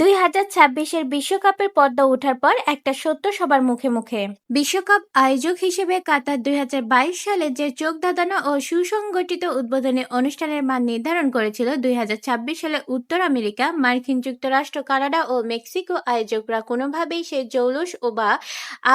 2026-এর বিশ্বকাপের পর্দা ওঠার পর একটা সত্য সবার মুখে মুখে। বিশ্বকাপ আয়োজক হিসেবে কাতার 2022 সালে যে চোখ ধাঁধানো ও সুসংগঠিত উদ্বোধনী অনুষ্ঠানের মান নির্ধারণ করেছিল, 2026 সালে উত্তর আমেরিকা, মার্কিন যুক্তরাষ্ট্র, কানাডা ও মেক্সিকো আয়োজকরা কোনোভাবেই সেই জৌলুস বা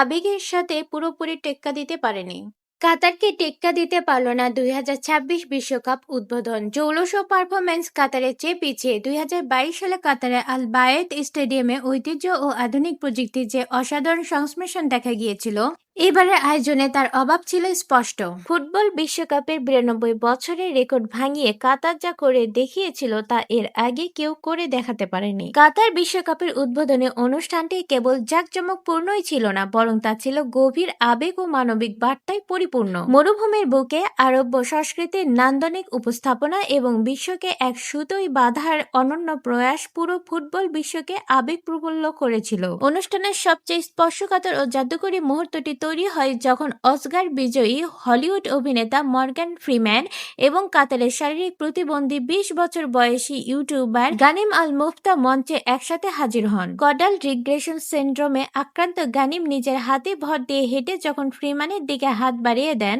আবেগের সাথে পুরোপুরি টেক্কা দিতে পারেনি। কাতারকে টেক্কা দিতে পারল না 2026 বিশ্বকাপ উদ্বোধন। জৌলুস ও পারফরম্যান্স কাতারের চেয়ে পিছিয়ে। 2022 সালে কাতারে আল বায়েত স্টেডিয়ামে ঐতিহ্য ও আধুনিক প্রযুক্তির যে অসাধারণ সংমিশ্রণ দেখা গিয়েছিল, এবারের আয়োজনে তার অভাব ছিল স্পষ্ট। ফুটবল বিশ্বকাপের 92 বছরের রেকর্ড ভাঙিয়ে কাতার যা করে দেখিয়েছিল তা এর আগে কেউ করে দেখাতে পারেনি। কাতার বিশ্বকাপের উদ্বোধনী অনুষ্ঠানটি কেবল জাঁকজমকপূর্ণই ছিল না, বরং তা ছিল গভীর আবেগ ও মানবিক বার্তায় পরিপূর্ণ। মরুভূমির বুকে আরব্য সংস্কৃতির নান্দনিক উপস্থাপনা এবং বিশ্বকে এক সুতোয় বাঁধার অনন্য প্রয়াস পুরো ফুটবল বিশ্বকে আবেগপ্রবল করেছিল। অনুষ্ঠানের সবচেয়ে স্পর্শকাতর ও জাদুকরী মুহূর্তটি তৈরি হয় যখন অস্কার বিজয়ী হলিউড অভিনেতা মর্গান ফ্রিম্যান এবং কাতারের শারীরিক প্রতিবন্ধী 20 বছর বয়সী ইউটিউবার গানিম আল মুফতা মঞ্চে একসাথে হাজির হন। কডাল রিগ্রেশন সিন্ড্রোমে আক্রান্ত গানিম নিজের হাতে ভর দিয়ে হেঁটে যখন ফ্রিম্যানের দিকে হাত বাড়িয়ে দেন,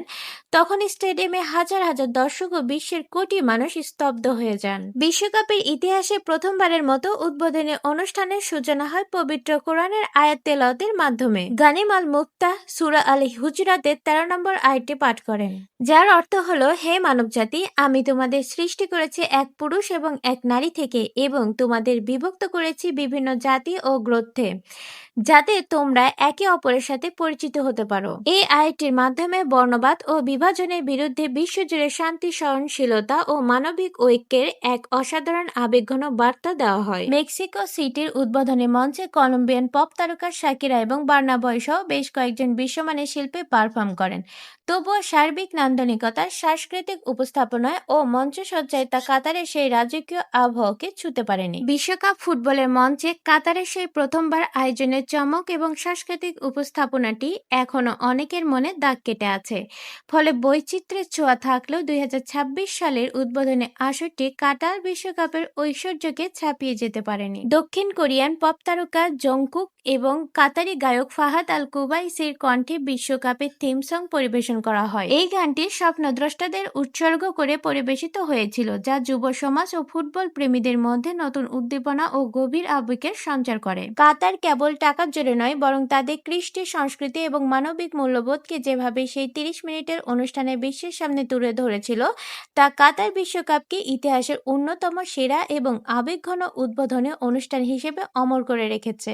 তখন স্টেডিয়ামে হাজার হাজার দর্শক ও বিশ্বের কোটি মানুষ স্তব্ধ হয়ে যান। বিশ্বকাপের ইতিহাসে প্রথমবারের মতো উদ্বোধনী অনুষ্ঠানের সূচনা হয় পবিত্র কোরআনের আয়াত তেলাওয়াতের মাধ্যমে। গানিম আল মুফতা সূরা আল হুজরাতের 13 নম্বর আয়াতটি পাঠ করেন, যার অর্থ হলো, হে মানবজাতি, আমি তোমাদের সৃষ্টি করেছি এক পুরুষ এবং এক নারী থেকে এবং তোমাদের বিভক্ত করেছি বিভিন্ন জাতি ও গোত্রে, যাতে তোমরা একে অপরের সাথে পরিচিত হতে পারো। এই আয়াতটির মাধ্যমে বর্ণবাদ ও বিভাজনের বিরুদ্ধে বিশ্বজুড়ে শান্তি, সহনশীলতা ও মানবিক ঐক্যের এক অসাধারণ আবেগঘন বার্তা দেওয়া হয়। মেক্সিকো সিটির উদ্বোধনী মঞ্চে কলম্বিয়ান পপ তারকা শাকিরা এবং বার্না বয় সহ বেশ কয়েকজন বিশ্বমানের শিল্পী পারফর্ম করেন। তবুও সার্বিক নান্দনিকতা, সাংস্কৃতিক উপস্থাপনায় ও মঞ্চসজ্জায় তা কাতারের সেই রাজকীয় আবহাওয়াকে ছুঁতে পারেনি। বিশ্বকাপ ফুটবলের মঞ্চে কাতারের সেই প্রথমবার আয়োজনের চমক এবং সাংস্কৃতিক উপস্থাপনাটি এখনো অনেকের মনে দাগ কেটে আছে। ফলে বৈচিত্র্যের ছোঁয়া থাকলেও 2026 সালের উদ্বোধনী আসরটি কাতার বিশ্বকাপের ঐশ্বর্যকে ছাপিয়ে যেতে পারেনি। দক্ষিণ কোরিয়ান পপ তারকা জংকুক এবং কাতারি গায়ক ফাহাদ আল কুবাইসির কণ্ঠে বিশ্বকাপের থিম সং পরিবেশন করা হয়। এই গানটি স্বপ্নদ্রষ্টাদের উৎসর্গ করে পরিবেশিত হয়েছিল, যা যুব সমাজ ও ফুটবল প্রেমীদের মধ্যে নতুন উদ্দীপনা ও গভীর আবেগের সঞ্চার করে। কাতার কেবল টাকার জোরে নয়, বরং তাদের কৃষ্টি, সংস্কৃতি এবং মানবিক মূল্যবোধকে যেভাবে সেই 30 মিনিটের অনুষ্ঠানে বিশ্বের সামনে তুলে ধরেছিল, তা কাতার বিশ্বকাপকে ইতিহাসের অন্যতম সেরা এবং আবেগঘন উদ্বোধনী অনুষ্ঠান হিসেবে অমর করে রেখেছে।